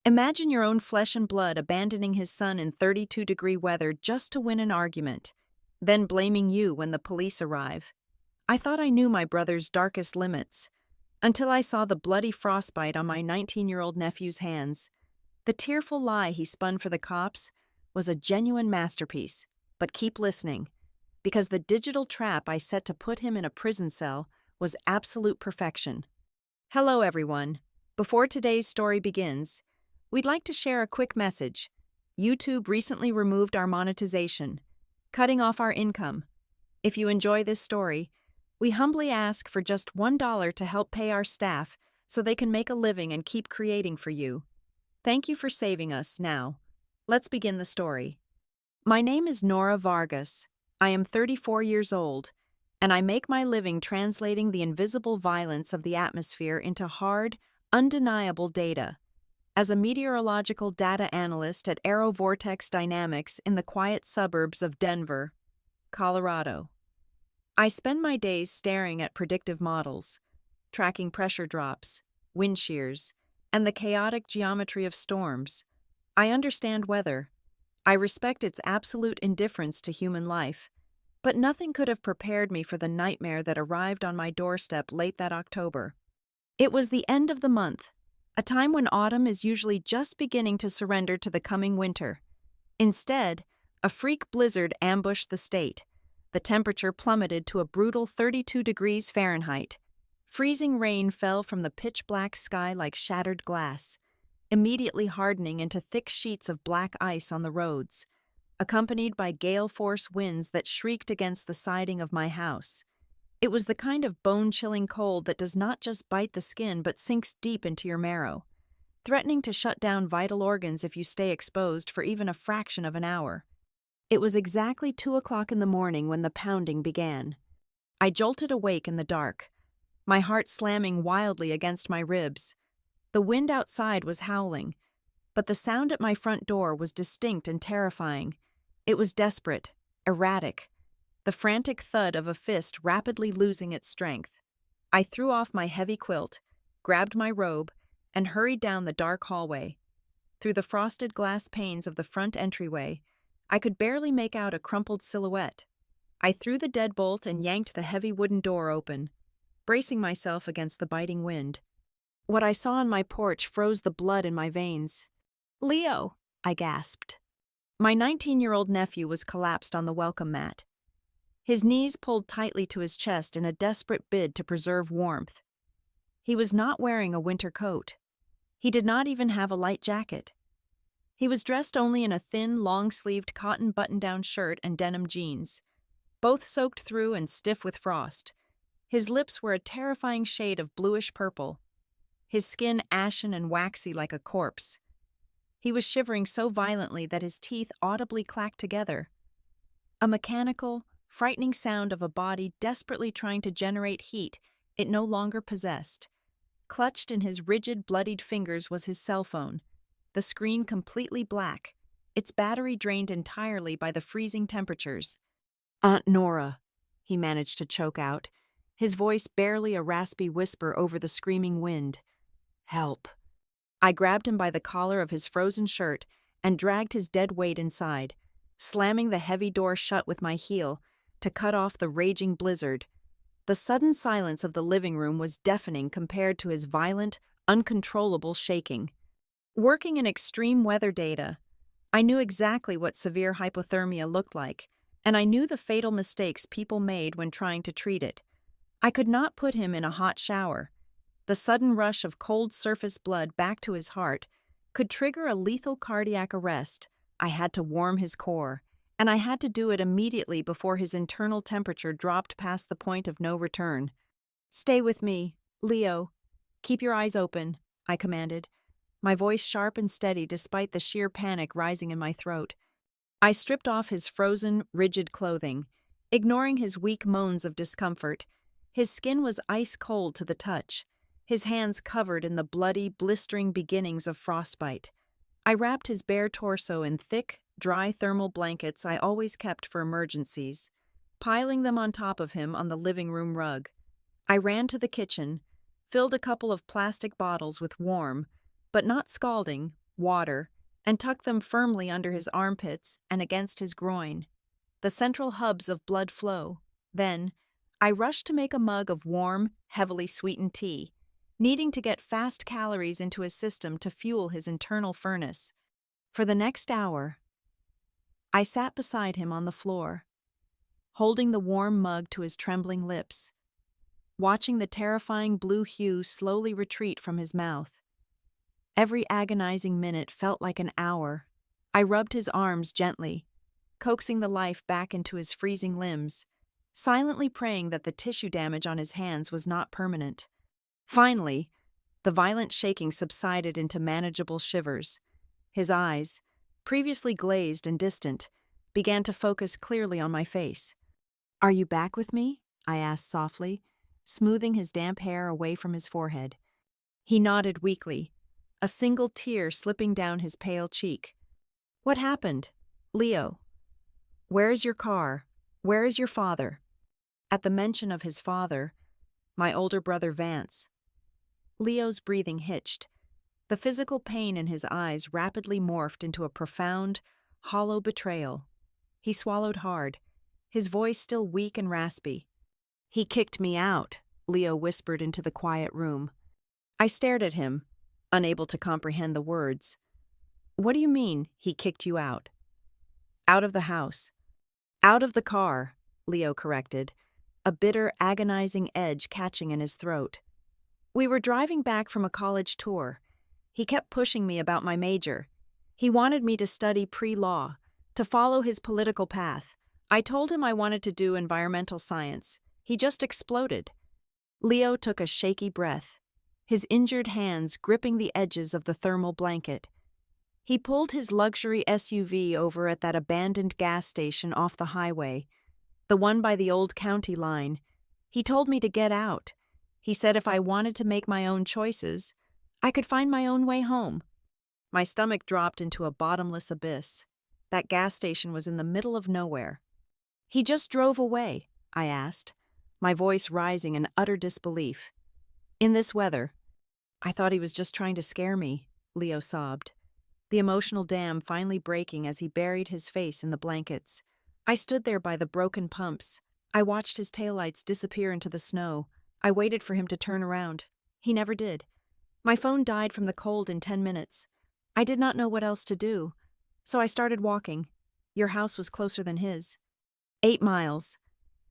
Imagine your own flesh and blood abandoning his son in 32-degree weather just to win an argument, then blaming you when the police arrive. I thought I knew my brother's darkest limits, until I saw the bloody frostbite on my 19-year-old nephew's hands. The tearful lie he spun for the cops was a genuine masterpiece, but keep listening, because the digital trap I set to put him in a prison cell was absolute perfection. Hello, everyone. Before today's story begins, we'd like to share a quick message. YouTube recently removed our monetization, cutting off our income. If you enjoy this story, we humbly ask for just $1 to help pay our staff so they can make a living and keep creating for you. Thank you for saving us. Now, let's begin the story. My name is Nora Vargas. I am 34 years old, and I make my living translating the invisible violence of the atmosphere into hard, undeniable data. As a meteorological data analyst at Aerovortex Dynamics in the quiet suburbs of Denver, Colorado, I spend my days staring at predictive models, tracking pressure drops, wind shears, and the chaotic geometry of storms. I understand weather. I respect its absolute indifference to human life, but nothing could have prepared me for the nightmare that arrived on my doorstep late that October. It was the end of the month, a time when autumn is usually just beginning to surrender to the coming winter. Instead, a freak blizzard ambushed the state. The temperature plummeted to a brutal 32 degrees Fahrenheit. Freezing rain fell from the pitch-black sky like shattered glass, immediately hardening into thick sheets of black ice on the roads, accompanied by gale-force winds that shrieked against the siding of my house. It was the kind of bone-chilling cold that does not just bite the skin but sinks deep into your marrow, threatening to shut down vital organs if you stay exposed for even a fraction of an hour. It was exactly 2 o'clock in the morning when the pounding began. I jolted awake in the dark, my heart slamming wildly against my ribs. The wind outside was howling, but the sound at my front door was distinct and terrifying. It was desperate, erratic, the frantic thud of a fist rapidly losing its strength. I threw off my heavy quilt, grabbed my robe, and hurried down the dark hallway. Through the frosted glass panes of the front entryway, I could barely make out a crumpled silhouette. I threw the deadbolt and yanked the heavy wooden door open, bracing myself against the biting wind. What I saw on my porch froze the blood in my veins. "Leo," I gasped. My 19-year-old nephew was collapsed on the welcome mat, his knees pulled tightly to his chest in a desperate bid to preserve warmth. He was not wearing a winter coat. He did not even have a light jacket. He was dressed only in a thin, long-sleeved cotton button-down shirt and denim jeans, both soaked through and stiff with frost. His lips were a terrifying shade of bluish purple, his skin ashen and waxy like a corpse. He was shivering so violently that his teeth audibly clacked together. A mechanical, frightening sound of a body desperately trying to generate heat it no longer possessed. Clutched in his rigid, bloodied fingers was his cell phone, the screen completely black, its battery drained entirely by the freezing temperatures. "Aunt Nora," he managed to choke out, his voice barely a raspy whisper over the screaming wind. "Help." I grabbed him by the collar of his frozen shirt and dragged his dead weight inside, slamming the heavy door shut with my heel to cut off the raging blizzard. The sudden silence of the living room was deafening compared to his violent, uncontrollable shaking. Working in extreme weather data, I knew exactly what severe hypothermia looked like, and I knew the fatal mistakes people made when trying to treat it. I could not put him in a hot shower. The sudden rush of cold surface blood back to his heart could trigger a lethal cardiac arrest. I had to warm his core, and I had to do it immediately before his internal temperature dropped past the point of no return. "Stay with me, Leo. Keep your eyes open," I commanded, my voice sharp and steady despite the sheer panic rising in my throat. I stripped off his frozen, rigid clothing, ignoring his weak moans of discomfort. His skin was ice cold to the touch, his hands covered in the bloody, blistering beginnings of frostbite. I wrapped his bare torso in thick, dry thermal blankets I always kept for emergencies, piling them on top of him on the living room rug. I ran to the kitchen, filled a couple of plastic bottles with warm, but not scalding, water, and tucked them firmly under his armpits and against his groin, the central hubs of blood flow. Then, I rushed to make a mug of warm, heavily sweetened tea, needing to get fast calories into his system to fuel his internal furnace. For the next hour, I sat beside him on the floor, holding the warm mug to his trembling lips, watching the terrifying blue hue slowly retreat from his mouth. Every agonizing minute felt like an hour. I rubbed his arms gently, coaxing the life back into his freezing limbs, silently praying that the tissue damage on his hands was not permanent. Finally, the violent shaking subsided into manageable shivers. His eyes, previously glazed and distant, began to focus clearly on my face. "Are you back with me?" I asked softly, smoothing his damp hair away from his forehead. He nodded weakly, a single tear slipping down his pale cheek. "What happened? Leo. Where is your car? Where is your father?" At the mention of his father, my older brother Vance, Leo's breathing hitched. The physical pain in his eyes rapidly morphed into a profound, hollow betrayal. He swallowed hard, his voice still weak and raspy. "He kicked me out," Leo whispered into the quiet room. I stared at him, unable to comprehend the words. "What do you mean, he kicked you out?" "Out of the house." "Out of the car," Leo corrected, a bitter, agonizing edge catching in his throat. "We were driving back from a college tour. He kept pushing me about my major. He wanted me to study pre-law, to follow his political path. I told him I wanted to do environmental science. He just exploded." Leo took a shaky breath, his injured hands gripping the edges of the thermal blanket. He pulled his luxury SUV over at that abandoned gas station off the highway, the one by the old county line. He told me to get out. He said if I wanted to make my own choices, I could find my own way home. My stomach dropped into a bottomless abyss. That gas station was in the middle of nowhere. "He just drove away?" I asked, my voice rising in utter disbelief. "In this weather?" "I thought he was just trying to scare me," Leo sobbed, the emotional dam finally breaking as he buried his face in the blankets. I stood there by the broken pumps. I watched his taillights disappear into the snow. I waited for him to turn around. He never did. My phone died from the cold in 10 minutes. I did not know what else to do, so I started walking. Your house was closer than his. 8 miles.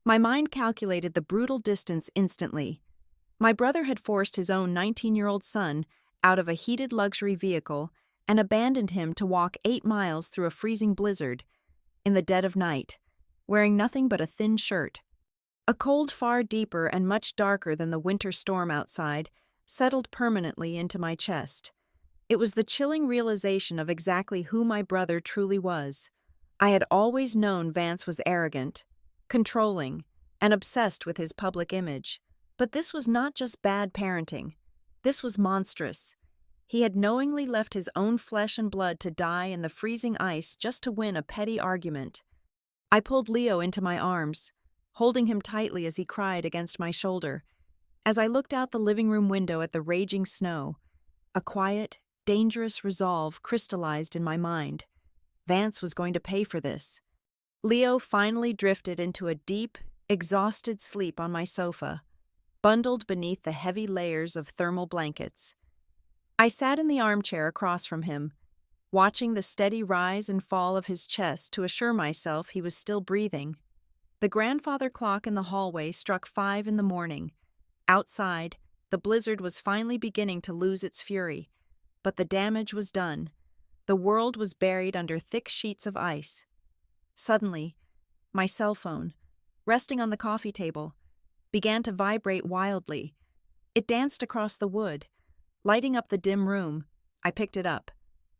My mind calculated the brutal distance instantly. My brother had forced his own 19-year-old son out of a heated luxury vehicle and abandoned him to walk 8 miles through a freezing blizzard, in the dead of night, wearing nothing but a thin shirt. A cold far deeper and much darker than the winter storm outside settled permanently into my chest. It was the chilling realization of exactly who my brother truly was. I had always known Vance was arrogant, controlling, and obsessed with his public image. But this was not just bad parenting. This was monstrous. He had knowingly left his own flesh and blood to die in the freezing ice just to win a petty argument. I pulled Leo into my arms, holding him tightly as he cried against my shoulder. As I looked out the living room window at the raging snow, a quiet, dangerous resolve crystallized in my mind. Vance was going to pay for this. Leo finally drifted into a deep, exhausted sleep on my sofa, bundled beneath the heavy layers of thermal blankets. I sat in the armchair across from him, watching the steady rise and fall of his chest to assure myself he was still breathing. The grandfather clock in the hallway struck 5 in the morning. Outside, the blizzard was finally beginning to lose its fury, but the damage was done. The world was buried under thick sheets of ice. Suddenly, my cell phone, resting on the coffee table, began to vibrate wildly. It danced across the wood, lighting up the dim room. I picked it up.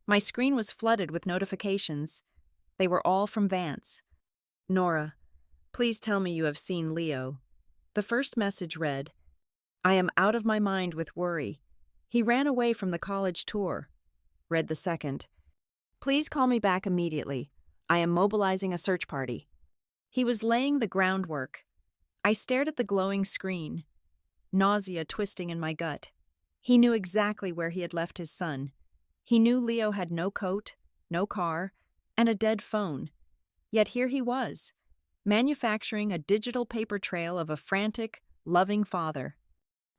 My screen was flooded with notifications. They were all from Vance. "Nora, please tell me you have seen Leo." The first message read, "I am out of my mind with worry. He ran away from the college tour." Read the second, "Please call me back immediately. I am mobilizing a search party." He was laying the groundwork. I stared at the glowing screen, nausea twisting in my gut. He knew exactly where he had left his son. He knew Leo had no coat, no car, and a dead phone. Yet here he was, manufacturing a digital paper trail of a frantic, loving father.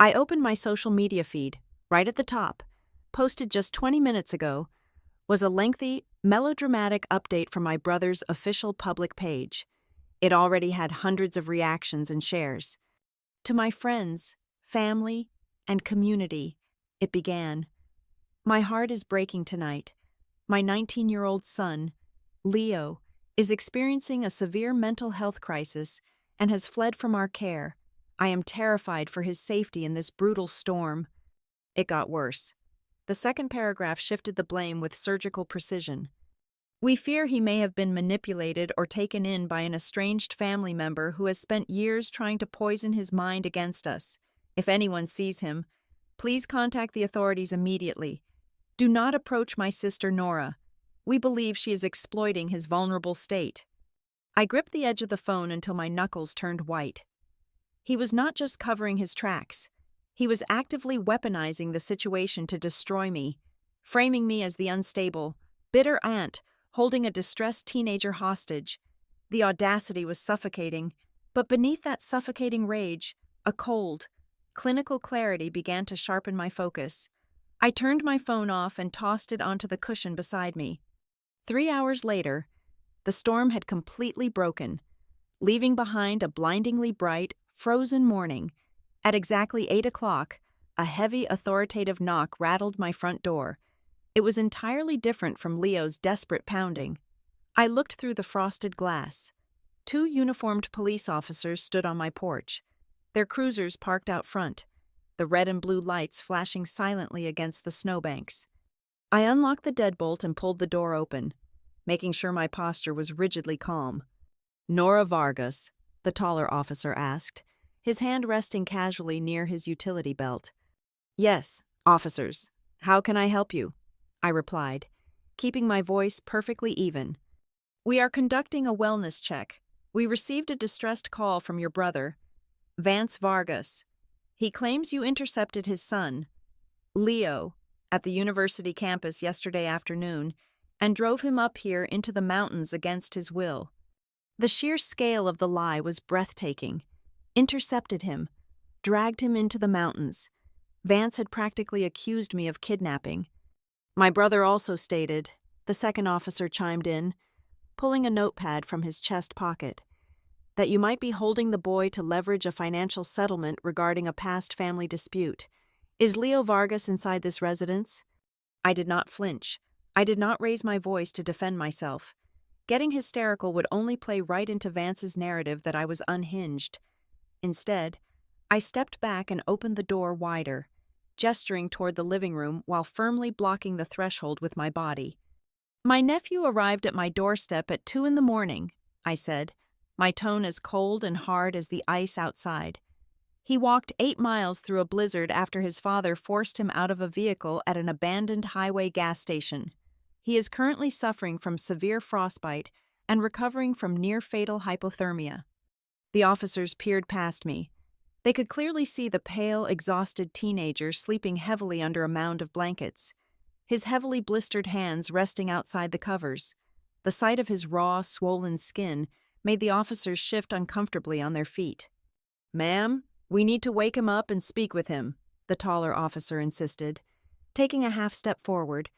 I opened my social media feed. Right at the top, posted just 20 minutes ago, was a lengthy, melodramatic update from my brother's official public page. It already had hundreds of reactions and shares. To my friends, family, and community, it began. My heart is breaking tonight. My 19-year-old son, Leo, is experiencing a severe mental health crisis and has fled from our care. I am terrified for his safety in this brutal storm. It got worse. The second paragraph shifted the blame with surgical precision. We fear he may have been manipulated or taken in by an estranged family member who has spent years trying to poison his mind against us. If anyone sees him, please contact the authorities immediately. Do not approach my sister Nora. We believe she is exploiting his vulnerable state. I gripped the edge of the phone until my knuckles turned white. He was not just covering his tracks. He was actively weaponizing the situation to destroy me, framing me as the unstable, bitter aunt holding a distressed teenager hostage. The audacity was suffocating, but beneath that suffocating rage, a cold, clinical clarity began to sharpen my focus. I turned my phone off and tossed it onto the cushion beside me. 3 hours later, the storm had completely broken, leaving behind a blindingly bright, frozen morning. At exactly 8 o'clock, a heavy, authoritative knock rattled my front door. It was entirely different from Leo's desperate pounding. I looked through the frosted glass. 2 uniformed police officers stood on my porch, their cruisers parked out front, the red and blue lights flashing silently against the snowbanks. I unlocked the deadbolt and pulled the door open, making sure my posture was rigidly calm. "Nora Vargas?" the taller officer asked, his hand resting casually near his utility belt. "Yes, officers. How can I help you?" I replied, keeping my voice perfectly even. "We are conducting a wellness check. We received a distressed call from your brother, Vance Vargas. He claims you intercepted his son, Leo, at the university campus yesterday afternoon and drove him up here into the mountains against his will." The sheer scale of the lie was breathtaking. Intercepted him, dragged him into the mountains. Vance had practically accused me of kidnapping. My brother also stated, the second officer chimed in, pulling a notepad from his chest pocket, that you might be holding the boy to leverage a financial settlement regarding a past family dispute. Is Leo Vargas inside this residence? I did not flinch. I did not raise my voice to defend myself. Getting hysterical would only play right into Vance's narrative that I was unhinged. Instead, I stepped back and opened the door wider, gesturing toward the living room while firmly blocking the threshold with my body. "My nephew arrived at my doorstep at 2 a.m, I said, my tone as cold and hard as the ice outside. He walked 8 miles through a blizzard after his father forced him out of a vehicle at an abandoned highway gas station. He is currently suffering from severe frostbite and recovering from near-fatal hypothermia." The officers peered past me. They could clearly see the pale, exhausted teenager sleeping heavily under a mound of blankets, his heavily blistered hands resting outside the covers. The sight of his raw, swollen skin made the officers shift uncomfortably on their feet. "Ma'am, we need to wake him up and speak with him," the taller officer insisted, taking a half step forward.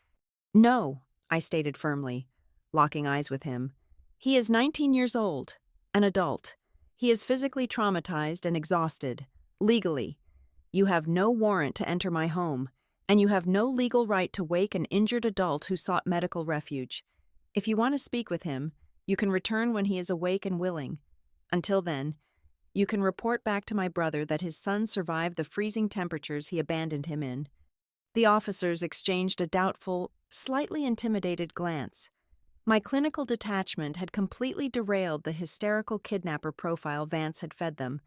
"No," I stated firmly, locking eyes with him. "He is 19 years old, an adult. He is physically traumatized and exhausted, legally. You have no warrant to enter my home, and you have no legal right to wake an injured adult who sought medical refuge. If you want to speak with him, you can return when he is awake and willing. Until then, you can report back to my brother that his son survived the freezing temperatures he abandoned him in." The officers exchanged a doubtful, slightly intimidated glance. My clinical detachment had completely derailed the hysterical kidnapper profile Vance had fed them.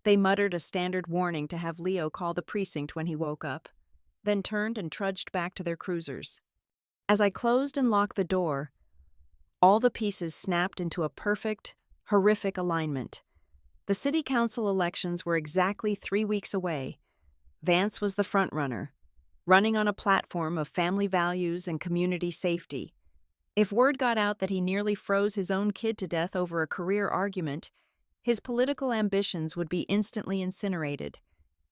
They muttered a standard warning to have Leo call the precinct when he woke up, then turned and trudged back to their cruisers. As I closed and locked the door, all the pieces snapped into a perfect, horrific alignment. The city council elections were exactly 3 weeks away. Vance was the frontrunner. running on a platform of family values and community safety. If word got out that he nearly froze his own kid to death over a career argument, his political ambitions would be instantly incinerated.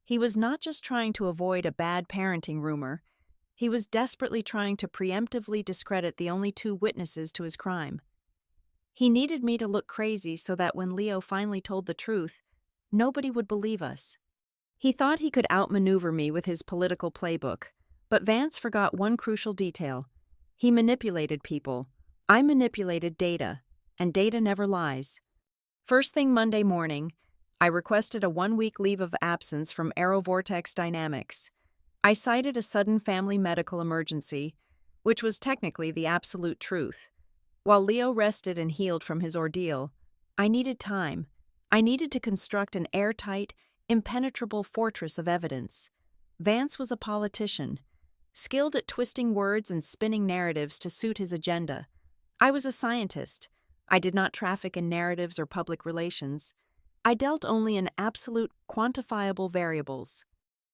He was not just trying to avoid a bad parenting rumor, he was desperately trying to preemptively discredit the only two witnesses to his crime. He needed me to look crazy so that when Leo finally told the truth, nobody would believe us. He thought he could outmaneuver me with his political playbook, but Vance forgot one crucial detail. He manipulated people. I manipulated data, and data never lies. First thing Monday morning, I requested a 1-week leave of absence from AeroVortex Dynamics. I cited a sudden family medical emergency, which was technically the absolute truth. While Leo rested and healed from his ordeal, I needed time. I needed to construct an airtight, impenetrable fortress of evidence. Vance was a politician, skilled at twisting words and spinning narratives to suit his agenda. I was a scientist. I did not traffic in narratives or public relations. I dealt only in absolute, quantifiable variables.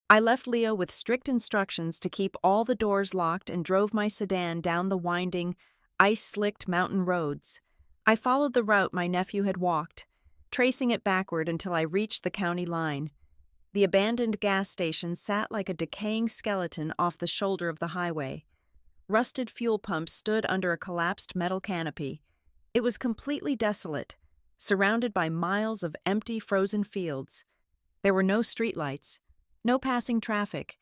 I left Leo with strict instructions to keep all the doors locked and drove my sedan down the winding, ice-slicked mountain roads. I followed the route my nephew had walked, tracing it backward until I reached the county line. The abandoned gas station sat like a decaying skeleton off the shoulder of the highway. Rusted fuel pumps stood under a collapsed metal canopy. It was completely desolate, surrounded by miles of empty, frozen fields. There were no streetlights, no passing traffic,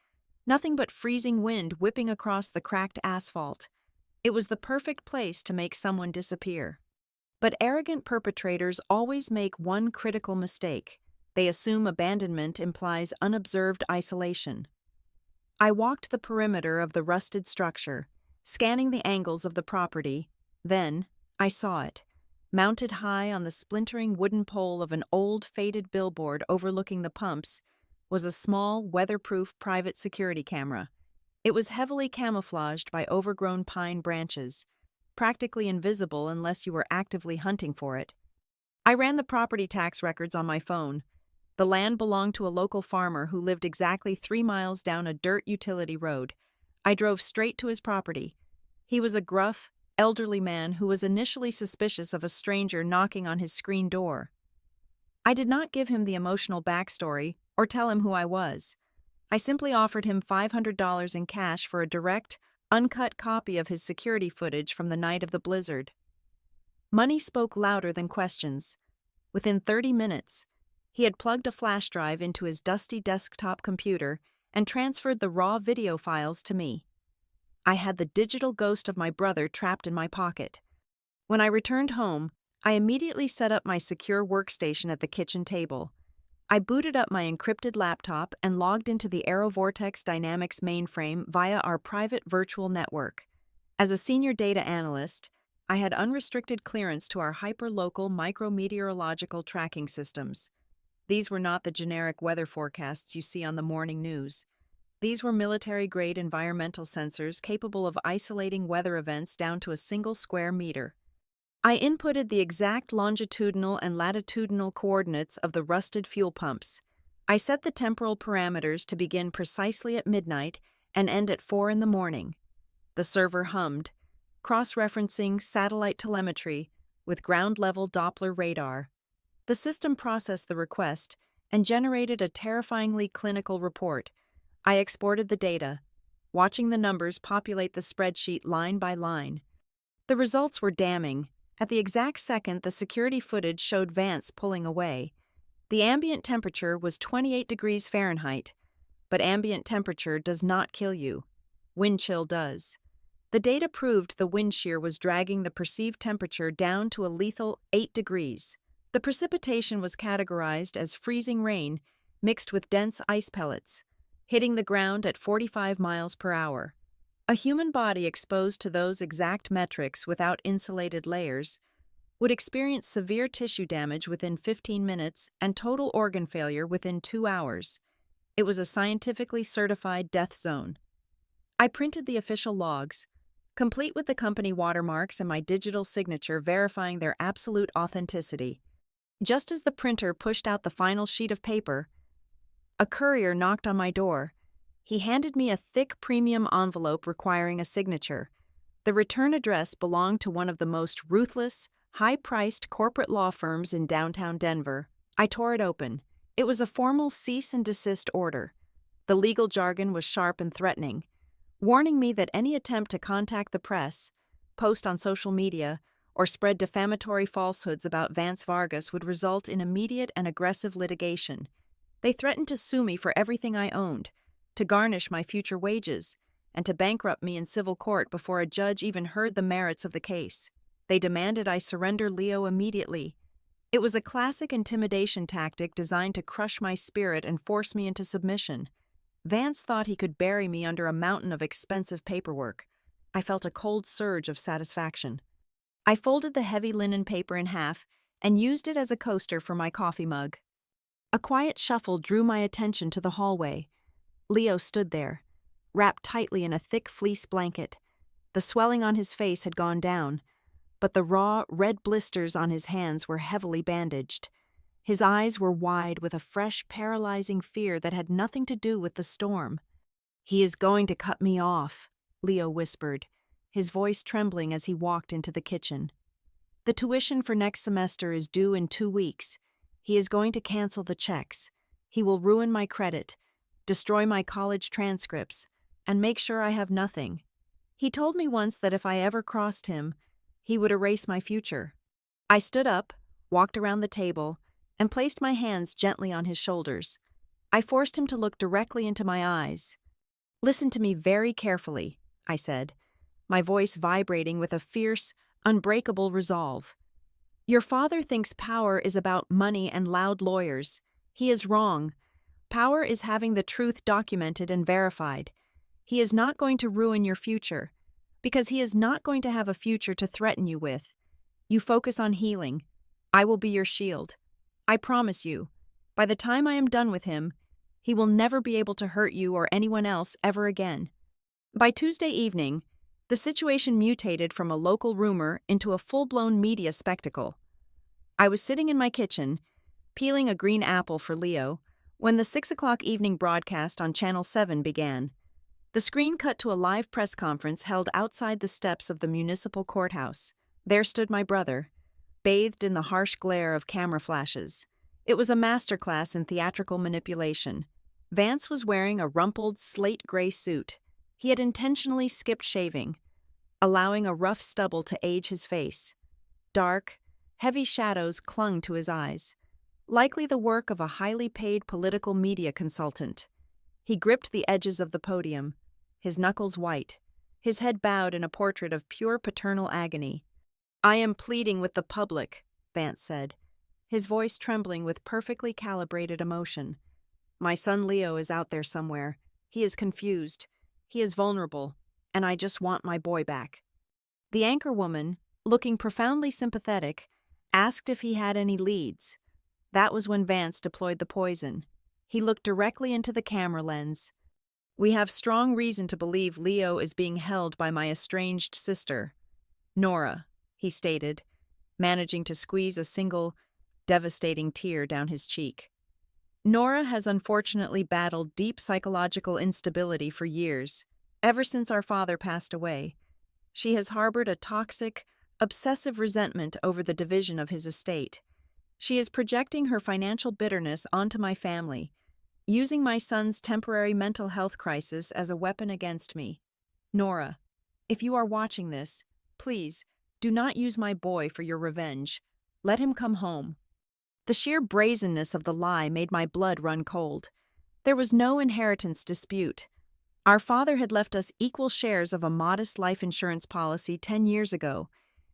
nothing but freezing wind whipping across the cracked asphalt. It was the perfect place to make someone disappear. But arrogant perpetrators always make one critical mistake. They assume abandonment implies unobserved isolation. I walked the perimeter of the rusted structure, scanning the angles of the property. Then, I saw it. Mounted high on the splintering wooden pole of an old, faded billboard overlooking the pumps was a small, weatherproof private security camera. It was heavily camouflaged by overgrown pine branches, practically invisible unless you were actively hunting for it. I ran the property tax records on my phone. The land belonged to a local farmer who lived exactly 3 miles down a dirt utility road. I drove straight to his property. He was a gruff, elderly man who was initially suspicious of a stranger knocking on his screen door. I did not give him the emotional backstory or tell him who I was. I simply offered him $500 in cash for a direct, uncut copy of his security footage from the night of the blizzard. Money spoke louder than questions. Within 30 minutes, he had plugged a flash drive into his dusty desktop computer and transferred the raw video files to me. I had the digital ghost of my brother trapped in my pocket. When I returned home, I immediately set up my secure workstation at the kitchen table. I booted up my encrypted laptop and logged into the AeroVortex Dynamics mainframe via our private virtual network. As a senior data analyst, I had unrestricted clearance to our hyperlocal micrometeorological tracking systems. These were not the generic weather forecasts you see on the morning news. These were military-grade environmental sensors capable of isolating weather events down to a single square meter. I inputted the exact longitudinal and latitudinal coordinates of the rusted fuel pumps. I set the temporal parameters to begin precisely at midnight and end at 4 in the morning. The server hummed, cross-referencing satellite telemetry with ground-level Doppler radar. The system processed the request and generated a terrifyingly clinical report. I exported the data, watching the numbers populate the spreadsheet line by line. The results were damning. At the exact second the security footage showed Vance pulling away. The ambient temperature was 28 degrees Fahrenheit, but ambient temperature does not kill you. Wind chill does. The data proved the wind shear was dragging the perceived temperature down to a lethal 8 degrees. The precipitation was categorized as freezing rain mixed with dense ice pellets, hitting the ground at 45 miles per hour. A human body exposed to those exact metrics without insulated layers would experience severe tissue damage within 15 minutes and total organ failure within 2 hours. It was a scientifically certified death zone. I printed the official logs, complete with the company watermarks and my digital signature verifying their absolute authenticity. Just as the printer pushed out the final sheet of paper, a courier knocked on my door. He handed me a thick premium envelope requiring a signature. The return address belonged to one of the most ruthless, high-priced corporate law firms in downtown Denver. I tore it open. It was a formal cease and desist order. The legal jargon was sharp and threatening, warning me that any attempt to contact the press, post on social media, or spread defamatory falsehoods about Vance Vargas would result in immediate and aggressive litigation. They threatened to sue me for everything I owned, to garnish my future wages, and to bankrupt me in civil court before a judge even heard the merits of the case. They demanded I surrender Leo immediately. It was a classic intimidation tactic designed to crush my spirit and force me into submission. Vance thought he could bury me under a mountain of expensive paperwork. I felt a cold surge of satisfaction. I folded the heavy linen paper in half and used it as a coaster for my coffee mug. A quiet shuffle drew my attention to the hallway. Leo stood there, wrapped tightly in a thick fleece blanket. The swelling on his face had gone down, but the raw, red blisters on his hands were heavily bandaged. His eyes were wide with a fresh, paralyzing fear that had nothing to do with the storm. "He is going to cut me off," Leo whispered, his voice trembling as he walked into the kitchen. "The tuition for next semester is due in 2 weeks. He is going to cancel the checks. He will ruin my credit, destroy my college transcripts, and make sure I have nothing. He told me once that if I ever crossed him, he would erase my future." I stood up, walked around the table, and placed my hands gently on his shoulders. I forced him to look directly into my eyes. "Listen to me very carefully," I said, my voice vibrating with a fierce, unbreakable resolve. "Your father thinks power is about money and loud lawyers. He is wrong. Power is having the truth documented and verified. He is not going to ruin your future, because he is not going to have a future to threaten you with. You focus on healing. I will be your shield. I promise you, by the time I am done with him, he will never be able to hurt you or anyone else ever again." By Tuesday evening, the situation mutated from a local rumor into a full-blown media spectacle. I was sitting in my kitchen, peeling a green apple for Leo, when the 6 o'clock evening broadcast on Channel 7 began. The screen cut to a live press conference held outside the steps of the municipal courthouse. There stood my brother, bathed in the harsh glare of camera flashes. It was a masterclass in theatrical manipulation. Vance was wearing a rumpled slate-gray suit. He had intentionally skipped shaving, allowing a rough stubble to age his face. Dark, heavy shadows clung to his eyes, likely the work of a highly paid political media consultant. He gripped the edges of the podium, his knuckles white, his head bowed in a portrait of pure paternal agony. "I am pleading with the public," Vance said, his voice trembling with perfectly calibrated emotion. "My son Leo is out there somewhere. He is confused. He is vulnerable, and I just want my boy back." The anchorwoman, looking profoundly sympathetic, asked if he had any leads. That was when Vance deployed the poison. He looked directly into the camera lens. "We have strong reason to believe Leo is being held by my estranged sister, Nora," he stated, managing to squeeze a single, devastating tear down his cheek. "Nora has unfortunately battled deep psychological instability for years, ever since our father passed away. She has harbored a toxic, obsessive resentment over the division of his estate. She is projecting her financial bitterness onto my family, using my son's temporary mental health crisis as a weapon against me. Nora, if you are watching this, please, do not use my boy for your revenge. Let him come home." The sheer brazenness of the lie made my blood run cold. There was no inheritance dispute. Our father had left us equal shares of a modest life insurance policy 10 years ago,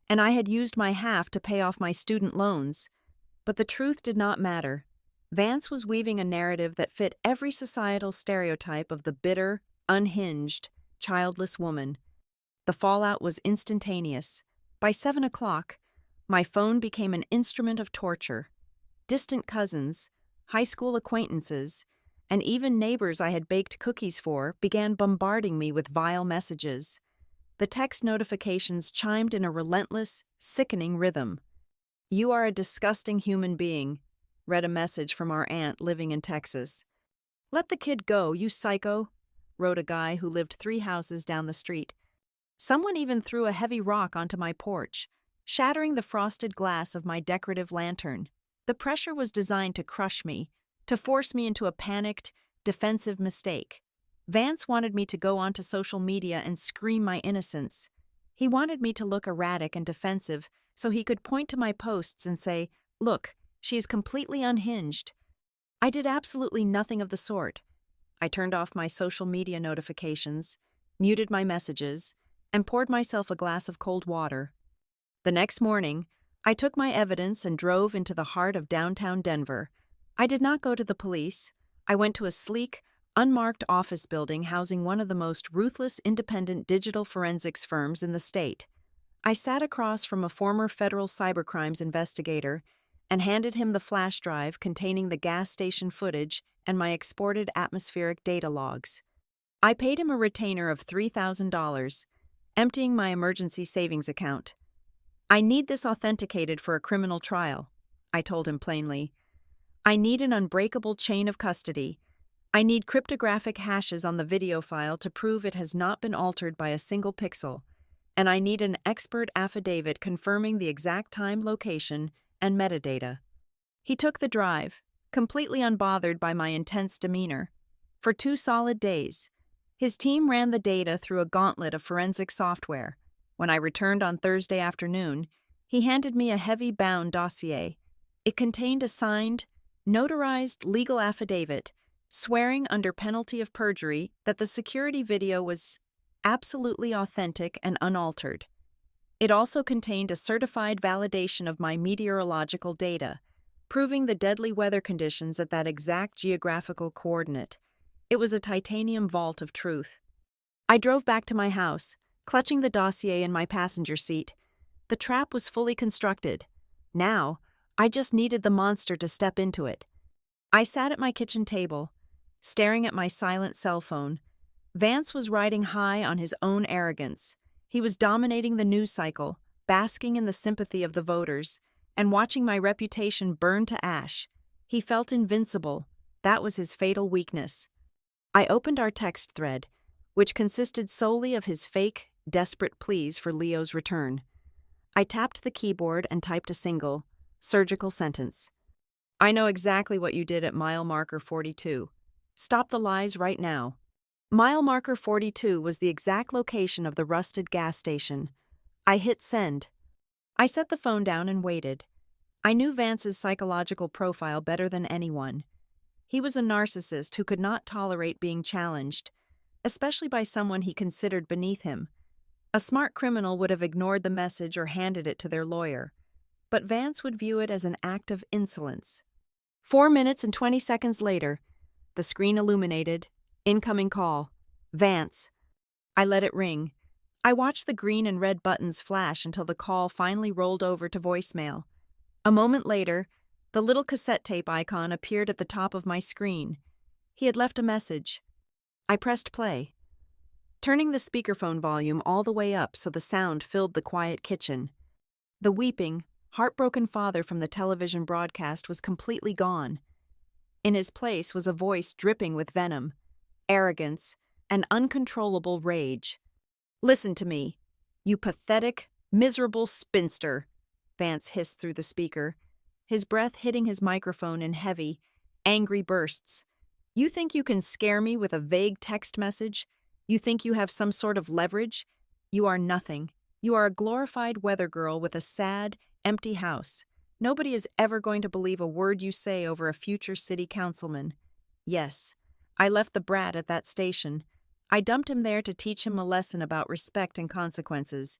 and I had used my half to pay off my student loans. But the truth did not matter. Vance was weaving a narrative that fit every societal stereotype of the bitter, unhinged, childless woman. The fallout was instantaneous. By 7 o'clock, my phone became an instrument of torture. Distant cousins, high school acquaintances, and even neighbors I had baked cookies for began bombarding me with vile messages. The text notifications chimed in a relentless, sickening rhythm. "You are a disgusting human being," read a message from our aunt living in Texas. "Let the kid go, you psycho. wrote a guy who lived 3 houses down the street. Someone even threw a heavy rock onto my porch, shattering the frosted glass of my decorative lantern. The pressure was designed to crush me, to force me into a panicked, defensive mistake. Vance wanted me to go onto social media and scream my innocence. He wanted me to look erratic and defensive so he could point to my posts and say, "Look, she is completely unhinged." I did absolutely nothing of the sort. I turned off my social media notifications, muted my messages, and poured myself a glass of cold water. The next morning, I took my evidence and drove into the heart of downtown Denver. I did not go to the police. I went to a sleek, unmarked office building housing one of the most ruthless independent digital forensics firms in the state. I sat across from a former federal cybercrimes investigator and handed him the flash drive containing the gas station footage and my exported atmospheric data logs. I paid him a retainer of $3,000, emptying my emergency savings account. "I need this authenticated for a criminal trial," I told him plainly. "I need an unbreakable chain of custody. I need cryptographic hashes on the video file to prove it has not been altered by a single pixel. And I need an expert affidavit confirming the exact time, location, and metadata." He took the drive, completely unbothered by my intense demeanor. For 2 solid days, his team ran the data through a gauntlet of forensic software. When I returned on Thursday afternoon, he handed me a heavy bound dossier. It contained a signed, notarized legal affidavit swearing under penalty of perjury that the security video was absolutely authentic and unaltered. It also contained a certified validation of my meteorological data, proving the deadly weather conditions at that exact geographical coordinate. It was a titanium vault of truth. I drove back to my house, clutching the dossier in my passenger seat. The trap was fully constructed. Now, I just needed the monster to step into it. I sat at my kitchen table, staring at my silent cell phone. Vance was riding high on his own arrogance. He was dominating the news cycle, basking in the sympathy of the voters, and watching my reputation burn to ash. He felt invincible. That was his fatal weakness. I opened our text thread, which consisted solely of his fake, desperate pleas for Leo's return. I tapped the keyboard and typed a single, surgical sentence. "I know exactly what you did at mile marker 42. Stop the lies right now." Mile marker 42 was the exact location of the rusted gas station. I hit send. I set the phone down and waited. I knew Vance's psychological profile better than anyone. He was a narcissist who could not tolerate being challenged, especially by someone he considered beneath him. A smart criminal would have ignored the message or handed it to their lawyer, but Vance would view it as an act of insolence. 4 minutes and 20 seconds later, the screen illuminated. Incoming call. Vance. I let it ring. I watched the green and red buttons flash until the call finally rolled over to voicemail. A moment later, the little cassette tape icon appeared at the top of my screen. He had left a message. I pressed play, turning the speakerphone volume all the way up so the sound filled the quiet kitchen. The weeping, heartbroken father from the television broadcast was completely gone. In his place was a voice dripping with venom, arrogance, and uncontrollable rage. "Listen to me, you pathetic, miserable spinster," Vance hissed through the speaker, his breath hitting his microphone in heavy, angry bursts. "You think you can scare me with a vague text message? You think you have some sort of leverage? You are nothing. You are a glorified weather girl with a sad, empty house. Nobody is ever going to believe a word you say over a future city councilman. Yes, I left the brat at that station. I dumped him there to teach him a lesson about respect and consequences.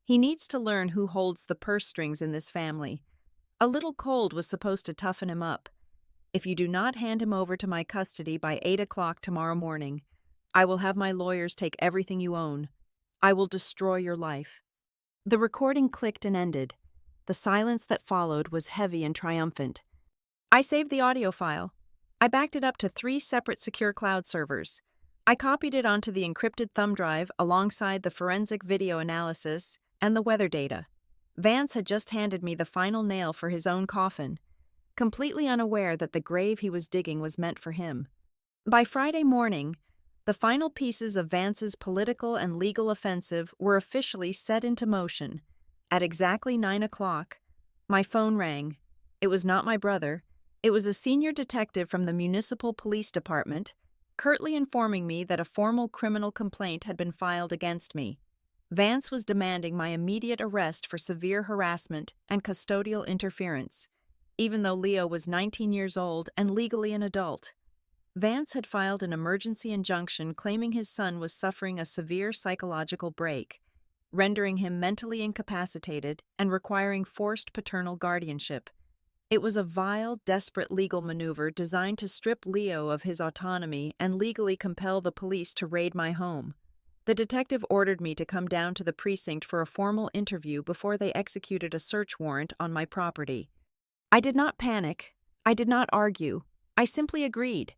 He needs to learn who holds the purse strings in this family. A little cold was supposed to toughen him up. If you do not hand him over to my custody by 8 o'clock tomorrow morning, I will have my lawyers take everything you own. I will destroy your life." The recording clicked and ended. The silence that followed was heavy and triumphant. I saved the audio file. I backed it up to 3 separate secure cloud servers. I copied it onto the encrypted thumb drive alongside the forensic video analysis and the weather data. Vance had just handed me the final nail for his own coffin, completely unaware that the grave he was digging was meant for him. By Friday morning, The final pieces of Vance's political and legal offensive were officially set into motion. At exactly 9 o'clock, my phone rang. It was not my brother. It was a senior detective from the municipal police department, curtly informing me that a formal criminal complaint had been filed against me. Vance was demanding my immediate arrest for severe harassment and custodial interference, even though Leo was 19 years old and legally an adult. Vance had filed an emergency injunction claiming his son was suffering a severe psychological break, rendering him mentally incapacitated and requiring forced paternal guardianship. It was a vile, desperate legal maneuver designed to strip Leo of his autonomy and legally compel the police to raid my home. The detective ordered me to come down to the precinct for a formal interview before they executed a search warrant on my property. I did not panic. I did not argue. I simply agreed,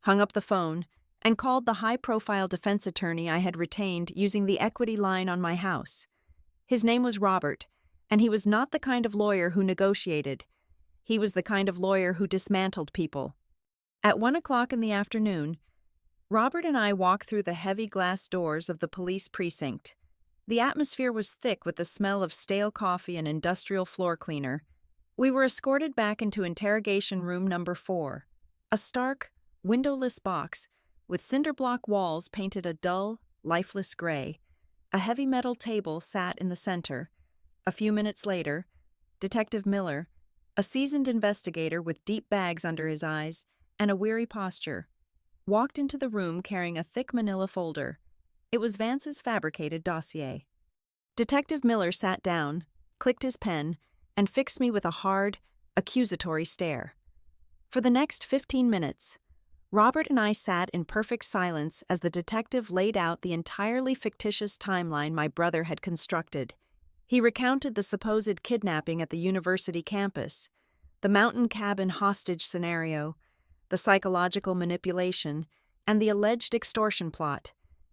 hung up the phone, and called the high-profile defense attorney I had retained using the equity line on my house. His name was Robert, and he was not the kind of lawyer who negotiated. He was the kind of lawyer who dismantled people. At 1 o'clock in the afternoon, Robert and I walked through the heavy glass doors of the police precinct. The atmosphere was thick with the smell of stale coffee and industrial floor cleaner. We were escorted back into interrogation room number 4, a stark, windowless box with cinder block walls painted a dull, lifeless gray. A heavy metal table sat in the center. A few minutes later, Detective Miller, a seasoned investigator with deep bags under his eyes and a weary posture, walked into the room carrying a thick manila folder. It was Vance's fabricated dossier. Detective Miller sat down, clicked his pen, and fixed me with a hard, accusatory stare. For the next 15 minutes, Robert and I sat in perfect silence as the detective laid out the entirely fictitious timeline my brother had constructed. He recounted the supposed kidnapping at the university campus, the mountain cabin hostage scenario, the psychological manipulation, and the alleged extortion plot.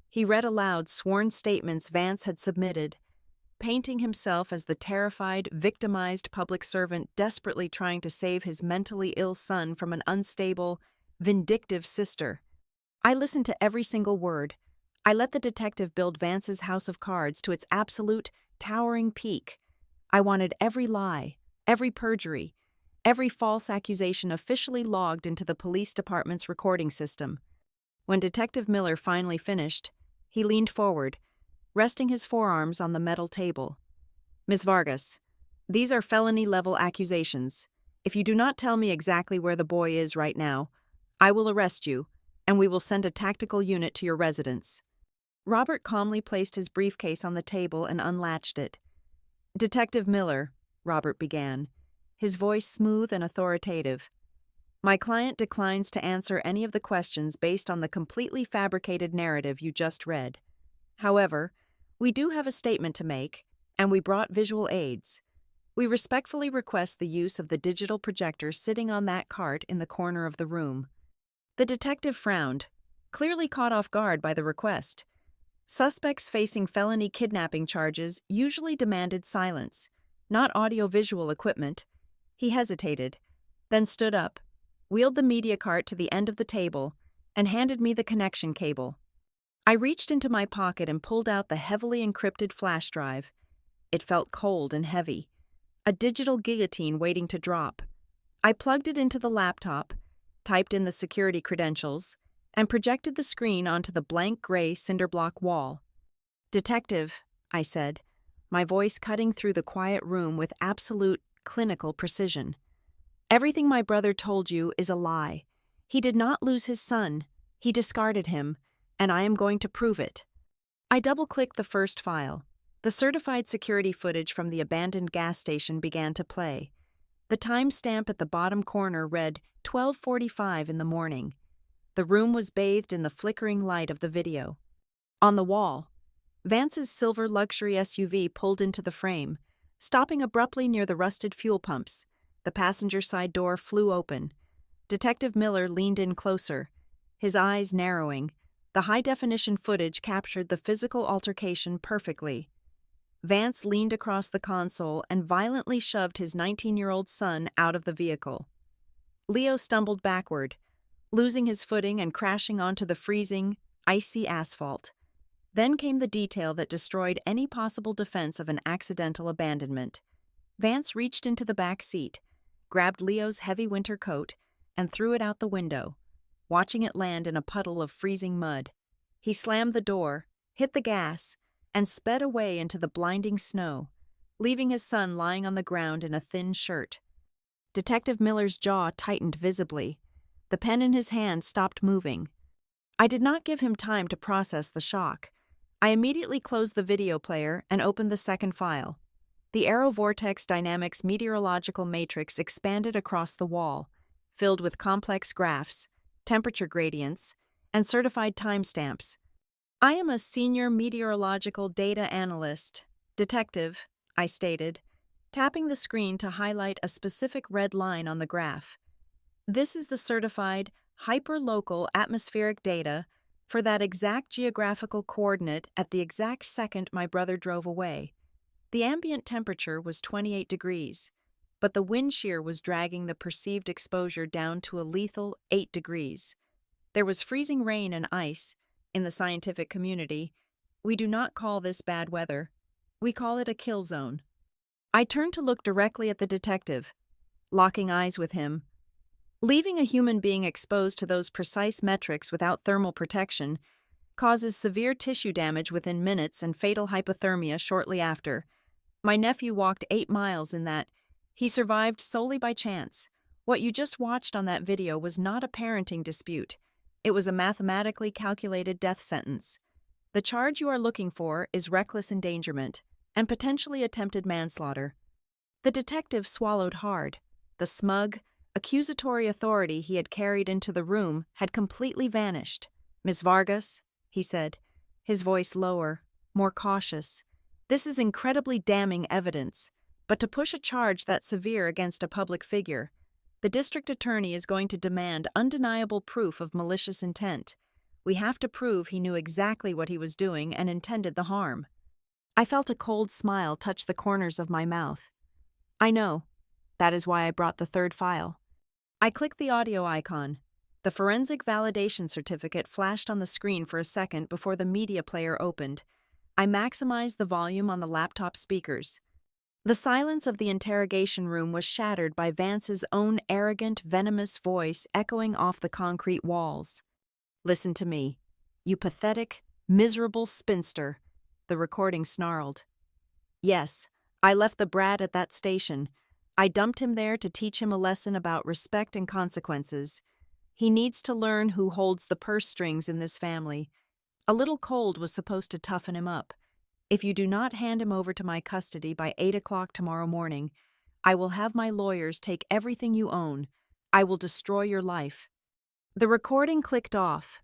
He read aloud sworn statements Vance had submitted, painting himself as the terrified, victimized public servant desperately trying to save his mentally ill son from an unstable, vindictive sister. I listened to every single word. I let the detective build Vance's house of cards to its absolute, towering peak. I wanted every lie, every perjury, every false accusation officially logged into the police department's recording system. When Detective Miller finally finished, he leaned forward, resting his forearms on the metal table. "Ms. Vargas, these are felony-level accusations. If you do not tell me exactly where the boy is right now, I will arrest you, and we will send a tactical unit to your residence." Robert calmly placed his briefcase on the table and unlatched it. "Detective Miller," Robert began, his voice smooth and authoritative, "my client declines to answer any of the questions based on the completely fabricated narrative you just read. However, we do have a statement to make, and we brought visual aids. We respectfully request the use of the digital projector sitting on that cart in the corner of the room." The detective frowned, clearly caught off guard by the request. Suspects facing felony kidnapping charges usually demanded silence, not audio-visual equipment. He hesitated, then stood up, wheeled the media cart to the end of the table, and handed me the connection cable. I reached into my pocket and pulled out the heavily encrypted flash drive. It felt cold and heavy, a digital guillotine waiting to drop. I plugged it into the laptop, typed in the security credentials, and projected the screen onto the blank gray cinderblock wall. "Detective," I said, my voice cutting through the quiet room with absolute, clinical precision. "Everything my brother told you is a lie. He did not lose his son. He discarded him, and I am going to prove it." I double-clicked the first file. The certified security footage from the abandoned gas station began to play. The timestamp at the bottom corner read 12:45 in the morning. The room was bathed in the flickering light of the video. On the wall, Vance's silver luxury SUV pulled into the frame, stopping abruptly near the rusted fuel pumps. The passenger side door flew open. Detective Miller leaned in closer, his eyes narrowing. The high-definition footage captured the physical altercation perfectly. Vance leaned across the console and violently shoved his 19-year-old son out of the vehicle. Leo stumbled backward, losing his footing and crashing onto the freezing, icy asphalt. Then came the detail that destroyed any possible defense of an accidental abandonment. Vance reached into the back seat, grabbed Leo's heavy winter coat, and threw it out the window, watching it land in a puddle of freezing mud. He slammed the door, hit the gas, and sped away into the blinding snow, leaving his son lying on the ground in a thin shirt. Detective Miller's jaw tightened visibly. The pen in his hand stopped moving. I did not give him time to process the shock. I immediately closed the video player and opened the second file. The AeroVortex Dynamics meteorological matrix expanded across the wall, filled with complex graphs, temperature gradients, and certified timestamps. I am a senior meteorological data analyst, detective, I stated, tapping the screen to highlight a specific red line on the graph. This is the certified, hyperlocal atmospheric data for that exact geographical coordinate at the exact second my brother drove away. The ambient temperature was 28 degrees, but the wind shear was dragging the perceived exposure down to a lethal 8 degrees. There was freezing rain and ice. In the scientific community, we do not call this bad weather. We call it a kill zone. I turned to look directly at the detective, locking eyes with him. Leaving a human being exposed to those precise metrics without thermal protection causes severe tissue damage within minutes and fatal hypothermia shortly after. My nephew walked 8 miles in that. He survived solely by chance. What you just watched on that video was not a parenting dispute. It was a mathematically calculated death sentence. The charge you are looking for is reckless endangerment and potentially attempted manslaughter. The detective swallowed hard. The smug, accusatory authority he had carried into the room had completely vanished. "Miss Vargas," he said, his voice lower, more cautious, "this is incredibly damning evidence, but to push a charge that severe against a public figure, the district attorney is going to demand undeniable proof of malicious intent. We have to prove he knew exactly what he was doing and intended the harm." I felt a cold smile touch the corners of my mouth. "I know. That is why I brought the third file." I clicked the audio icon. The forensic validation certificate flashed on the screen for a second before the media player opened. I maximized the volume on the laptop speakers. The silence of the interrogation room was shattered by Vance's own arrogant, venomous voice echoing off the concrete walls. "Listen to me, you pathetic, miserable spinster," the recording snarled. "Yes, I left the brat at that station. I dumped him there to teach him a lesson about respect and consequences. He needs to learn who holds the purse strings in this family. A little cold was supposed to toughen him up. If you do not hand him over to my custody by 8 o'clock tomorrow morning, I will have my lawyers take everything you own. I will destroy your life." The recording clicked off.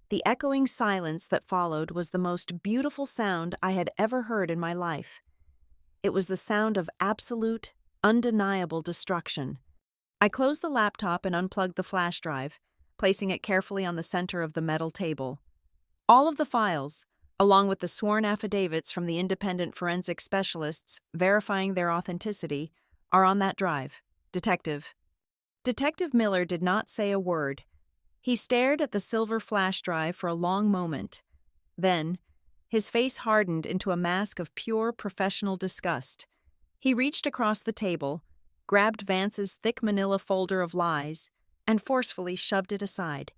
The echoing silence that followed was the most beautiful sound I had ever heard in my life. It was the sound of absolute, undeniable destruction. I closed the laptop and unplugged the flash drive, placing it carefully on the center of the metal table. All of the files, along with the sworn affidavits from the independent forensic specialists verifying their authenticity, are on that drive. Detective. Detective Miller did not say a word. He stared at the silver flash drive for a long moment. Then, his face hardened into a mask of pure professional disgust. He reached across the table, grabbed Vance's thick manila folder of lies, and forcefully shoved it aside.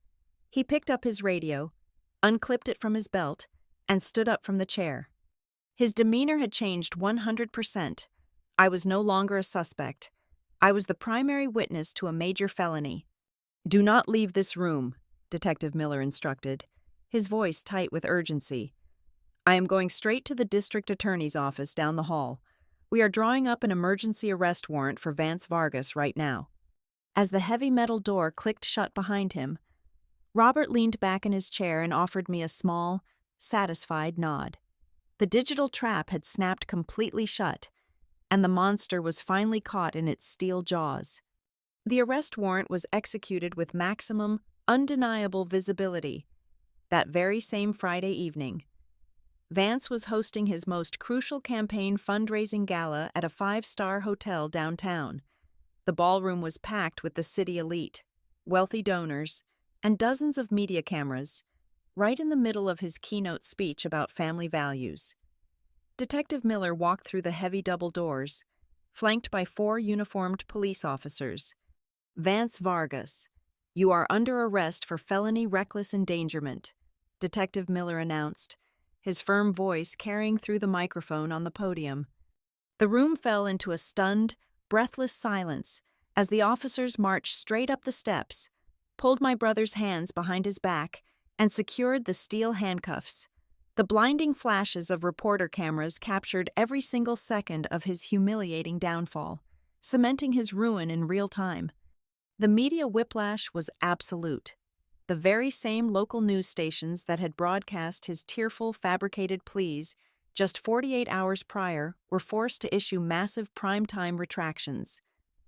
He picked up his radio, unclipped it from his belt, and stood up from the chair. His demeanor had changed 100%. I was no longer a suspect. I was the primary witness to a major felony. "Do not leave this room," Detective Miller instructed, his voice tight with urgency. "I am going straight to the district attorney's office down the hall. We are drawing up an emergency arrest warrant for Vance Vargas right now." As the heavy metal door clicked shut behind him, Robert leaned back in his chair and offered me a small, satisfied nod. The digital trap had snapped completely shut, and the monster was finally caught in its steel jaws. The arrest warrant was executed with maximum, undeniable visibility. That very same Friday evening, Vance was hosting his most crucial campaign fundraising gala at a 5-star hotel downtown. The ballroom was packed with the city elite, wealthy donors, and dozens of media cameras. right in the middle of his keynote speech about family values. Detective Miller walked through the heavy double doors, flanked by 4 uniformed police officers. "Vance Vargas, you are under arrest for felony reckless endangerment," Detective Miller announced, his firm voice carrying through the microphone on the podium. The room fell into a stunned, breathless silence as the officers marched straight up the steps, pulled my brother's hands behind his back, and secured the steel handcuffs. The blinding flashes of reporter cameras captured every single second of his humiliating downfall, cementing his ruin in real time. The media whiplash was absolute. The very same local news stations that had broadcast his tearful, fabricated pleas just 48 hours prior were forced to issue massive primetime retractions.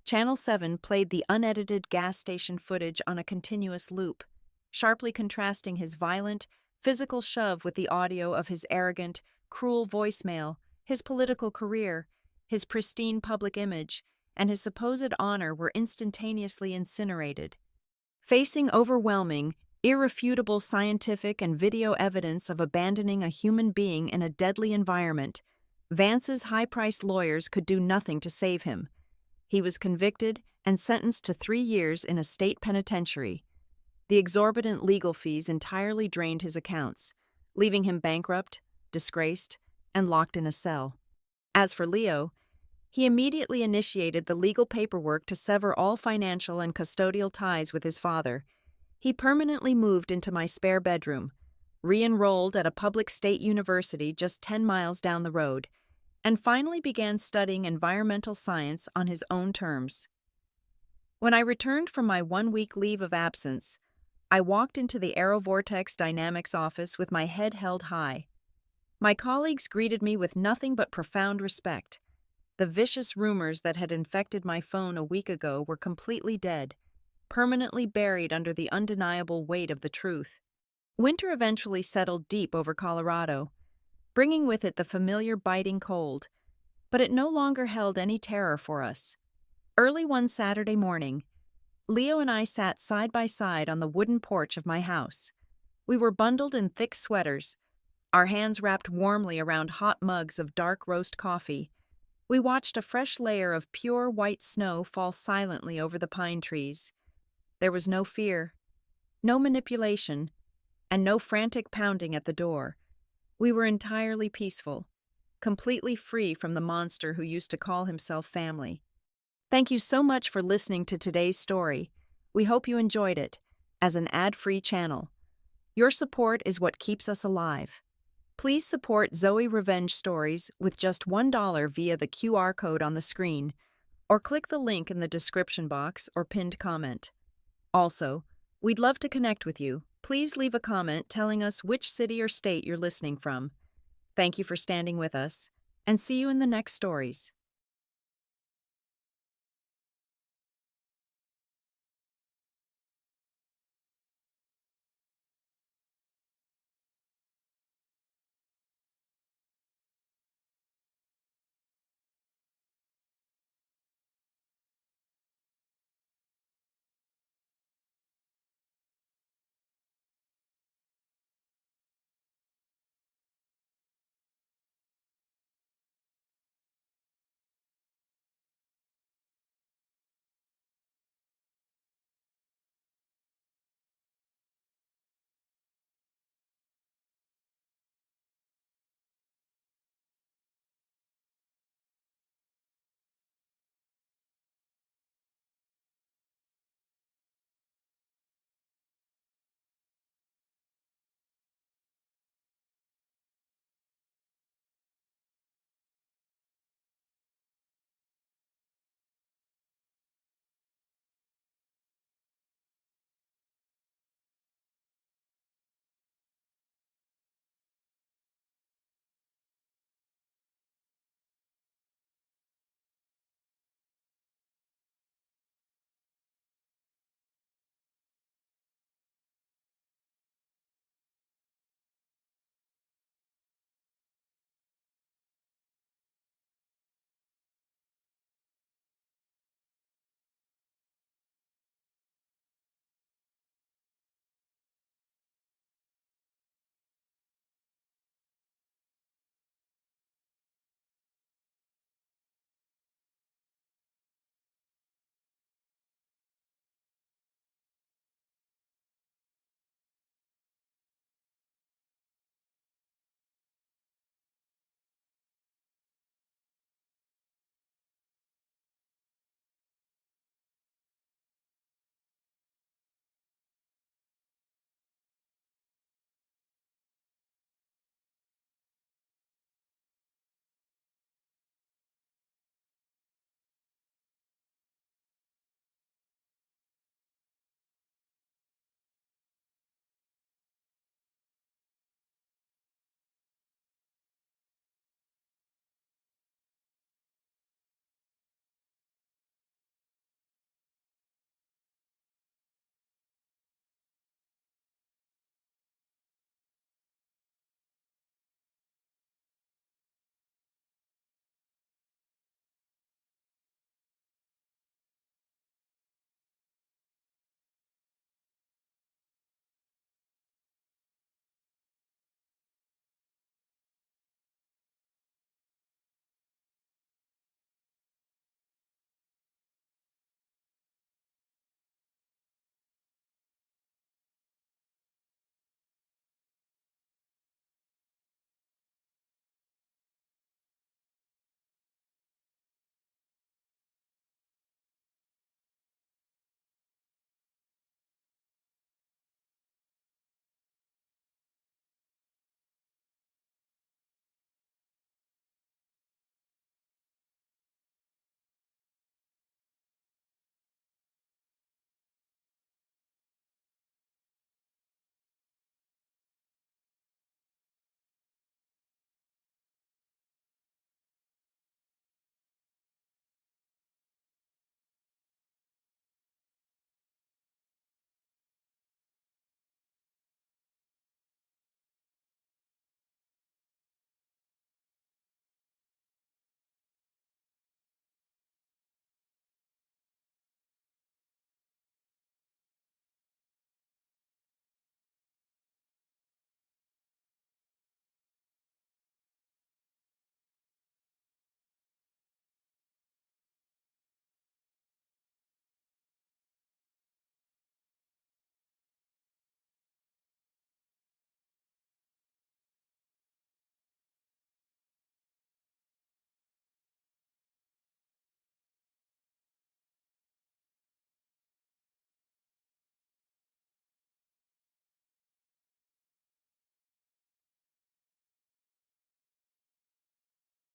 Channel 7 played the unedited gas station footage on a continuous loop, sharply contrasting his violent, physical shove with the audio of his arrogant, cruel voicemail, his political career, his pristine public image, and his supposed honor were instantaneously incinerated. Facing overwhelming, irrefutable scientific and video evidence of abandoning a human being in a deadly environment, Vance's high-priced lawyers could do nothing to save him. He was convicted and sentenced to 3 years in a state penitentiary. The exorbitant legal fees entirely drained his accounts, leaving him bankrupt, disgraced, and locked in a cell. As for Leo, he immediately initiated the legal paperwork to sever all financial and custodial ties with his father. He permanently moved into my spare bedroom, re-enrolled at a public state university just 10 miles down the road, and finally began studying environmental science on his own terms. When I returned from my 1-week leave of absence, I walked into the AeroVortex Dynamics office with my head held high. My colleagues greeted me with nothing but profound respect. The vicious rumors that had infected my phone a week ago were completely dead, permanently buried under the undeniable weight of the truth. Winter eventually settled deep over Colorado, bringing with it the familiar biting cold, but it no longer held any terror for us. Early one Saturday morning, Leo and I sat side by side on the wooden porch of my house. We were bundled in thick sweaters, our hands wrapped warmly around hot mugs of dark roast coffee. We watched a fresh layer of pure white snow fall silently over the pine trees. There was no fear, no manipulation, and no frantic pounding at the door. We were entirely peaceful, completely free from the monster who used to call himself family. Thank you so much for listening to today's story. We hope you enjoyed it, as an ad-free channel. Your support is what keeps us alive. Please support Zoe Revenge Stories with just $1 via the QR code on the screen, or click the link in the description box or pinned comment. Also, we'd love to connect with you. Please leave a comment telling us which city or state you're listening from. Thank you for standing with us, and see you in the next stories.